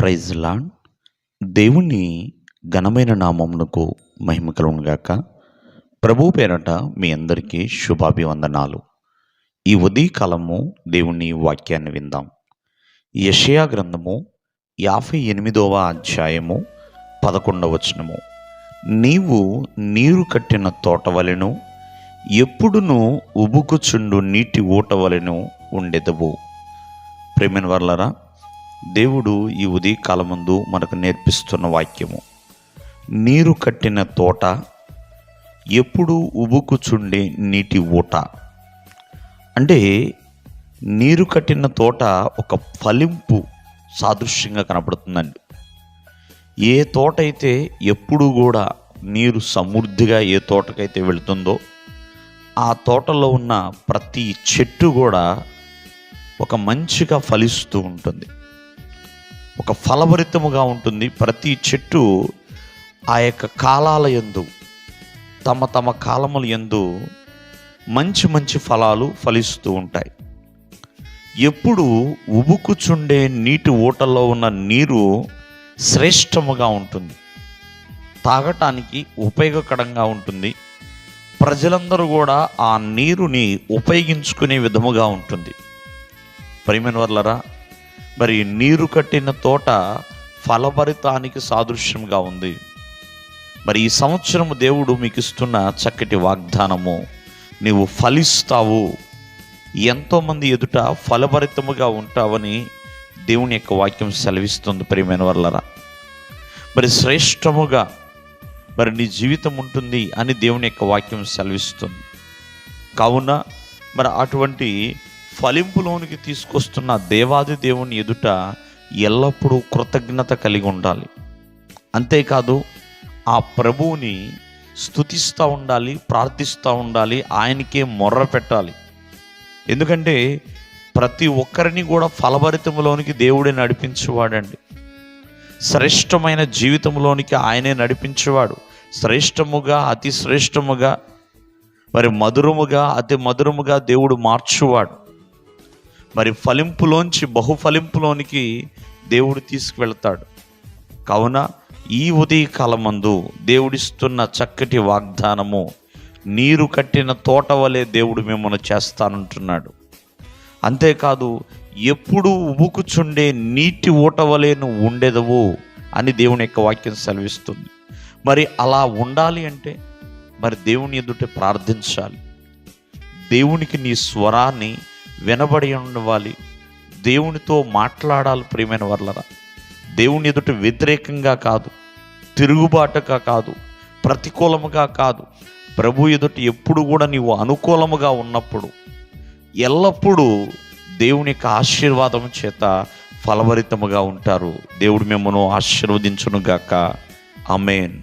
Praise lord. దేవుని ఘనమైన నామమునకు మహిమ కలుగునుగాక. ప్రభు పేరట మీ అందరికీ శుభాభివందనాలు. ఈ ఉదయకాలము దేవుని వాక్యాన్ని విందాం. యెషయా గ్రంథము 58వ అధ్యాయము 11వ వచనము. నీవు నీరు కట్టిన తోట వలెను, ఎప్పుడునూ ఉబుకుచుండు నీటి ఊట వలెను ఉండెదవు. ప్రేమైన వర్లరా, దేవుడు ఈ ఉదయకాలమందు మనకు నేర్పిస్తున్న వాక్యము, నీరు కట్టిన తోట, ఎప్పుడు ఉబుకుచుండే నీటి ఊట. అంటే నీరు కట్టిన తోట ఒక ఫలింపు సాదృశ్యంగా కనపడుతుందండి. ఏ తోట అయితే ఎప్పుడు కూడా నీరు సమృద్ధిగా ఏ తోటకైతే వెళుతుందో ఆ తోటలో ఉన్న ప్రతి చెట్టు కూడా ఒక మంచిగా ఫలిస్తూ ఉంటుంది, ఒక ఫలభరితముగా ఉంటుంది. ప్రతి చెట్టు ఆ యొక్క కాలాల యందు తమ తమ కాలముల యందు మంచి మంచి ఫలాలు ఫలిస్తూ ఉంటాయి. ఎప్పుడు ఉబుకుచుండే నీటి ఊటల్లో ఉన్న నీరు శ్రేష్టముగా ఉంటుంది, తాగటానికి ఉపయోగకరంగా ఉంటుంది. ప్రజలందరూ కూడా ఆ నీరుని ఉపయోగించుకునే విధముగా ఉంటుంది. ప్రియమైన వర్లరా, మరి నీరు కట్టిన తోట ఫలభరితానికి సాదృశ్యంగా ఉంది. మరి ఈ సంవత్సరము దేవుడు మీకు ఇస్తున్న చక్కటి వాగ్దానము, నీవు ఫలిస్తావు, ఎంతోమంది ఎదుట ఫలభరితముగా ఉంటావని దేవుని యొక్క వాక్యం సెలవిస్తుంది. ప్రియమైన వర్లరా, మరి శ్రేష్టముగా మరి నీ జీవితం ఉంటుంది అని దేవుని యొక్క వాక్యం సెలవిస్తుంది. కావున మరి అటువంటి ఫలింపులోనికి తీసుకొస్తున్న దేవాది దేవుని ఎదుట ఎల్లప్పుడూ కృతజ్ఞత కలిగి ఉండాలి. అంతేకాదు ఆ ప్రభువుని స్తుతిస్తూ ఉండాలి, ప్రార్థిస్తూ ఉండాలి, ఆయనకే మొర్ర పెట్టాలి. ఎందుకంటే ప్రతి ఒక్కరిని కూడా ఫలభరితంలోనికి దేవుడే నడిపించేవాడండి. శ్రేష్టమైన జీవితంలోనికి ఆయనే నడిపించేవాడు. శ్రేష్టముగా, అతి శ్రేష్టముగా, మరి మధురముగా, అతి మధురముగా దేవుడు మార్చువాడు. మరి ఫలింపులోంచి బహుఫలింపులోనికి దేవుడు తీసుకువెళ్తాడు. కావున ఈ ఉదయకాలమందు దేవుడిస్తున్న చక్కటి వాగ్దానము, నీరు కట్టిన తోట వలె దేవుడు మిమ్మల్ని చేస్తానంటున్నాడు. అంతేకాదు ఎప్పుడు ఉబుకుచుండే నీటి ఊట వలె నువ్వు ఉండెదవు అని దేవుని యొక్క వాక్యం సెలవిస్తుంది. మరి అలా ఉండాలి అంటే మరి దేవుని ఎదుట ప్రార్థించాలి. దేవునికి నీ స్వరాన్ని వినబడి ఉండవాలి, దేవునితో మాట్లాడాలి. ప్రియమైన వర్లరా, దేవుని ఎదుట వ్యతిరేకంగా కాదు, తిరుగుబాటుగా కాదు, ప్రతికూలముగా కాదు, ప్రభు ఎదుట ఎప్పుడు కూడా నీవు అనుకూలముగా ఉన్నప్పుడు ఎల్లప్పుడూ దేవుని యొక్క ఆశీర్వాదం చేత ఫలభరితముగా ఉంటారు. దేవుడు మిమ్మల్ని ఆశీర్వదించునుగాక. ఆమేన్.